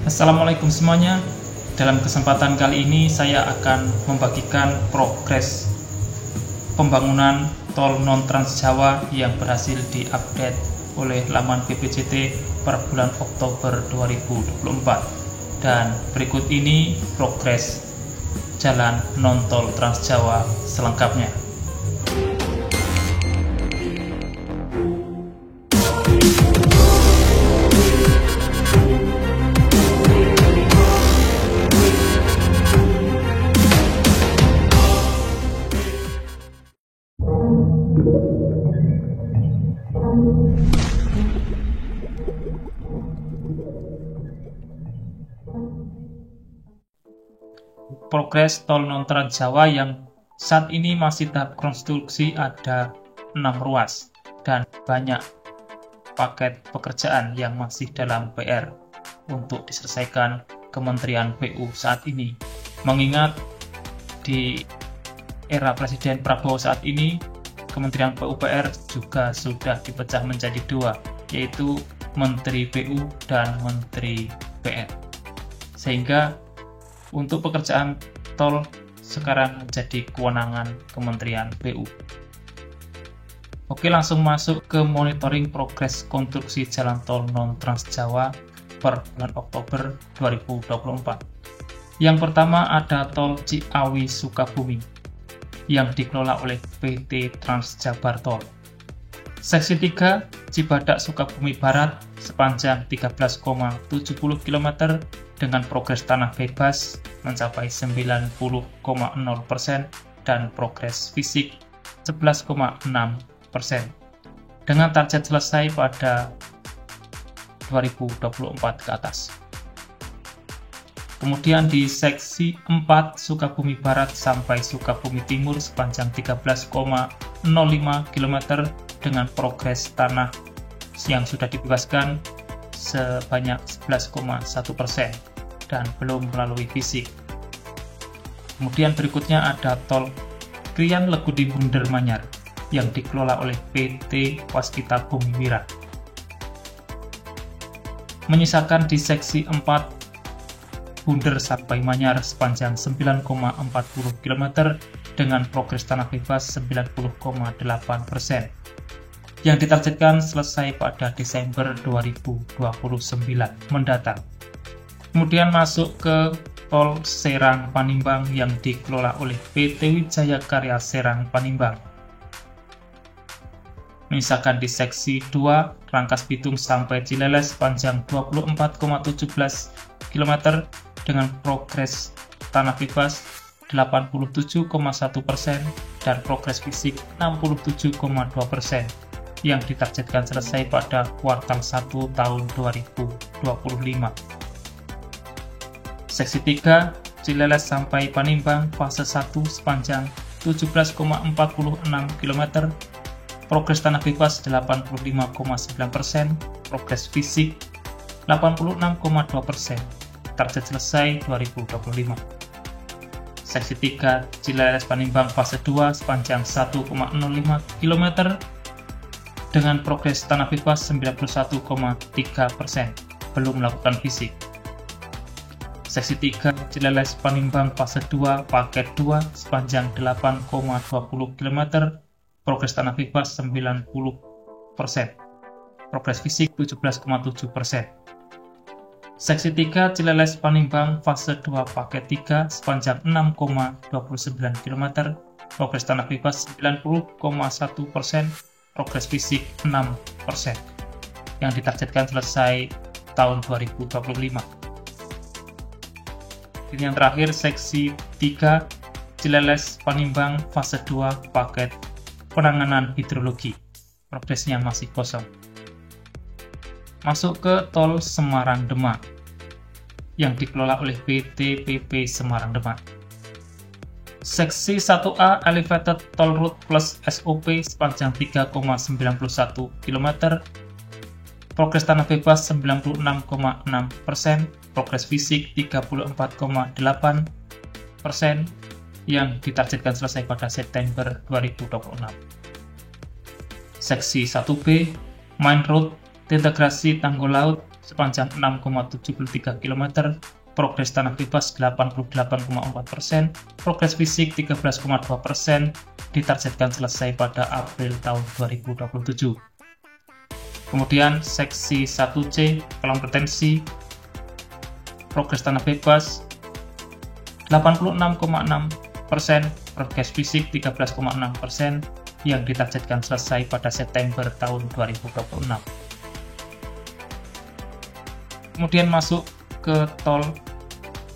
Assalamualaikum semuanya. Dalam kesempatan kali ini saya akan membagikan progres pembangunan tol non Trans Jawa yang berhasil diupdate oleh laman BPJT per bulan Oktober 2024. Dan berikut ini progres jalan non tol Trans Jawa selengkapnya. Progres tol non Trans Jawa yang saat ini masih tahap konstruksi ada 6 ruas dan banyak paket pekerjaan yang masih dalam PR untuk diselesaikan Kementerian PU saat ini. Mengingat di era Presiden Prabowo saat ini, Kementerian PUPR juga sudah dipecah menjadi dua, yaitu Menteri PU dan Menteri PR. Sehingga untuk pekerjaan tol sekarang menjadi kewenangan Kementerian PU. Oke, langsung masuk ke monitoring progres konstruksi jalan tol non Trans Jawa per bulan Oktober 2024. Yang pertama ada tol Ciawi Sukabumi yang dikelola oleh PT Trans Jabar Tol. Seksi 3 Cibadak Sukabumi Barat sepanjang 13,70 km dengan progres tanah bebas mencapai 90,0% dan progres fisik 11,6% dengan target selesai pada 2024 ke atas. Kemudian di seksi 4 Sukabumi Barat sampai Sukabumi Timur sepanjang 13,05 km dengan progres tanah yang sudah dibebaskan sebanyak 11,1% dan belum melalui fisik. Kemudian berikutnya ada tol Krian Legudi Bunder Manyar yang dikelola oleh PT Waskita Bumi Wira. Menyisakan di seksi 4 Bunder sampai Manyar sepanjang 9,40 km dengan progres tanah bebas 90,8% yang ditargetkan selesai pada Desember 2029 mendatang. Kemudian masuk ke tol Serang Panimbang yang dikelola oleh PT Wijaya Karya Serang Panimbang. Menyisakan di seksi 2 Rangkas Bitung sampai Cileles panjang 24,17 km dengan progres tanah bebas 87,1% dan progres fisik 67,2% yang ditargetkan selesai pada kuartal 1 tahun 2025. Seksi 3 Cileles sampai Panimbang fase 1 sepanjang 17,46 km, progres tanah bebas 85,9%, progres fisik 86,2%, target selesai 2025. Seksi 3 Cileles Panimbang fase 2 sepanjang 1,05 km dengan progres tanah bebas 91,3%, belum melakukan fisik. Seksi 3 Cileles Panimbang fase 2 paket 2 sepanjang 8,20 km, progres tanah bebas 90%, progres fisik 17,7%. Seksi 3 Cileles Panimbang fase 2 paket 3 sepanjang 6,29 km, progres tanah bebas 90,1%, progres fisik 6% yang ditargetkan selesai tahun 2025. Ini yang terakhir seksi 3 Cileles Panimbang fase 2 paket penanganan hidrologi, progresnya masih kosong. Masuk ke tol Semarang Demak yang dikelola oleh PT PP Semarang Demak. Seksi 1A Elevated Toll Road plus SOP sepanjang 3,91 km, progres tanah bebas 96,6%, progres fisik 34,8% yang ditargetkan selesai pada September 2026. Seksi 1B Main Road Integrasi Tanggul Laut sepanjang 6,73 km, progres tanah bebas 88,4%, progres fisik 13,2%, ditargetkan selesai pada April tahun 2027. Kemudian seksi 1C, kompetensi, progres tanah bebas 86,6%, progres fisik 13,6%, yang ditargetkan selesai pada September tahun 2026. Kemudian masuk ke tol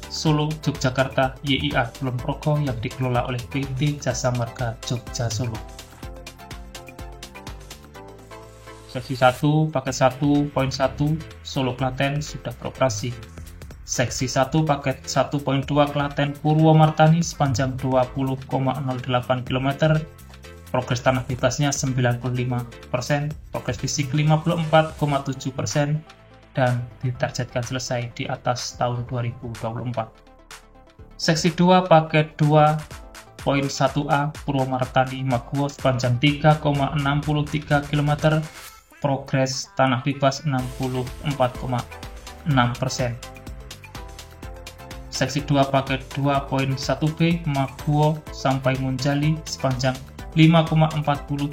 Solo Yogyakarta YIA Kulon Progo yang dikelola oleh PT Jasa Marga Jogja Solo. Seksi 1 paket 1.1 Solo Klaten sudah beroperasi. Seksi 1 paket 1.2 Klaten Purwomartani sepanjang 20,08 km, progres tanah bebasnya 95%, progres fisik 54,7%, dan ditargetkan selesai di atas tahun 2024. Seksi 2 paket 2.1A Purwomartani Maguwo sepanjang 3,63 km, progres tanah bebas 64,6%. Seksi 2 paket 2.1B Maguwo sampai Monjali sepanjang 5,40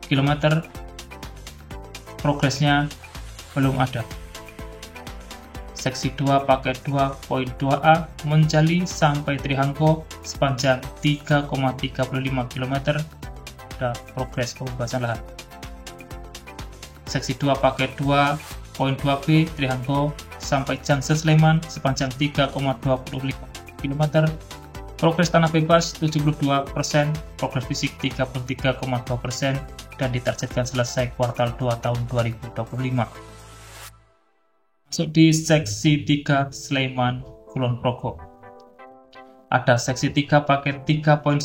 km, progresnya belum ada. Seksi 2 paket 2.2A Monjali sampai Trihangko sepanjang 3,35 km, ada progres pembebasan lahan. Seksi 2 paket 2.2B Trihangko sampai Junction Sleman sepanjang 3,25 km, progres tanah bebas 72%, progres fisik 33,2%, dan ditargetkan selesai kuartal 2 tahun 2025. Masuk di seksi 3 Sleman Kulon Progo. Ada seksi 3 paket 3.1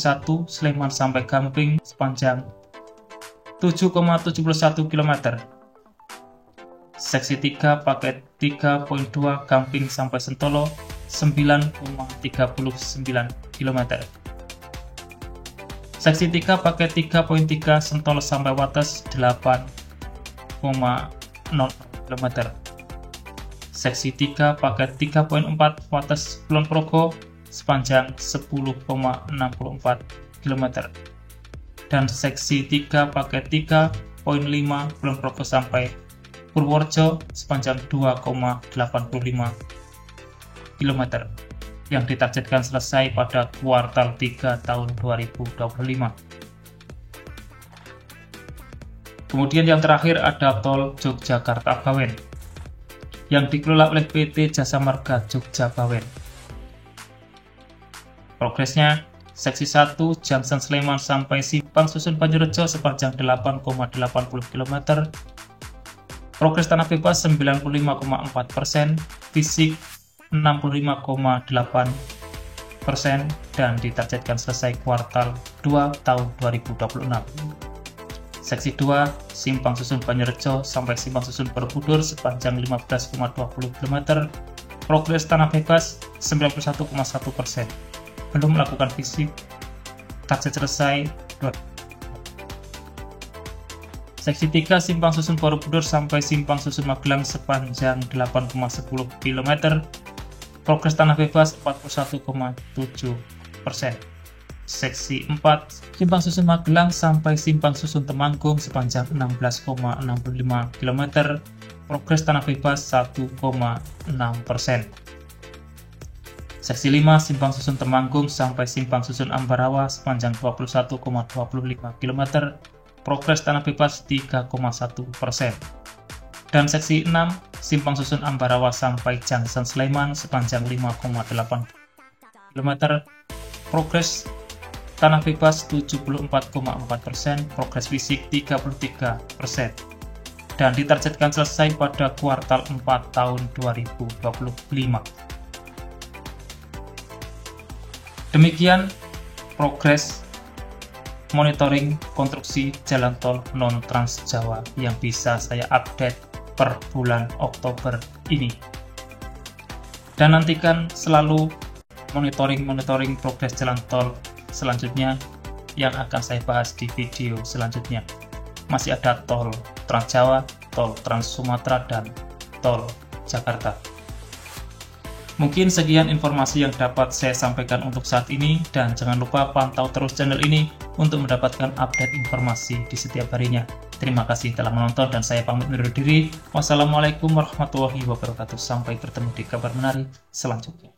Sleman sampai Gamping sepanjang 7,71 km. Seksi 3 paket 3.2 Gamping sampai Sentolo 9,39 km. Seksi 3 paket 3.3 Sentolo sampai Wates 8,0 km. Seksi 3 paket 3.4 Wates Kulon Progo sepanjang 10,64 km. Dan seksi 3 paket 3.5 Kulon Progo sampai Purworejo sepanjang 2,85 km, yang ditargetkan selesai pada kuartal 3 tahun 2025. Kemudian yang terakhir ada tol Yogyakarta Bawen yang dikelola oleh PT Jasa Marga Jogja Bawen. Progresnya seksi 1 Junction Sleman sampai Simpang Susun Banjarnegara sepanjang 8,80 km, progres tanah bebas 95,4%, fisik 65,8%, dan ditargetkan selesai kuartal 2 tahun 2026. Seksi 2 Simpang Susun Banjarnegara sampai Simpang Susun Borobudur sepanjang 15,20 km, progres tanah bebas 91,1%, belum melakukan fisik, target selesai 2. Seksi 3 Simpang Susun Borobudur sampai Simpang Susun Magelang sepanjang 8,10 km, progres tanah bebas 41,7%. Seksi 4 Simpang Susun Magelang sampai Simpang Susun Temanggung sepanjang 16,65 km, progres tanah bebas 1,6%. Seksi 5 Simpang Susun Temanggung sampai Simpang Susun Ambarawa sepanjang 21,25 km, progres tanah bebas 3,1%. Dan seksi 6 Simpang Susun Ambarawa sampai Junction Sleman sepanjang 5,8 km, progres tanah bebas 74,4%, progres fisik 33%, dan ditargetkan selesai pada kuartal 4 tahun 2025. Demikian progres monitoring konstruksi jalan tol non-Trans Jawa yang bisa saya update per bulan Oktober ini. Dan nantikan selalu monitoring progres jalan tol selanjutnya yang akan saya bahas di video selanjutnya. Masih ada tol Trans Jawa, tol Trans Sumatera, dan Tol Jakarta. Mungkin sekian informasi yang dapat saya sampaikan untuk saat ini, dan jangan lupa pantau terus channel ini untuk mendapatkan update informasi di setiap harinya. Terima kasih telah menonton dan saya pamit undur diri. Wassalamualaikum warahmatullahi wabarakatuh. Sampai bertemu di kabar menarik selanjutnya.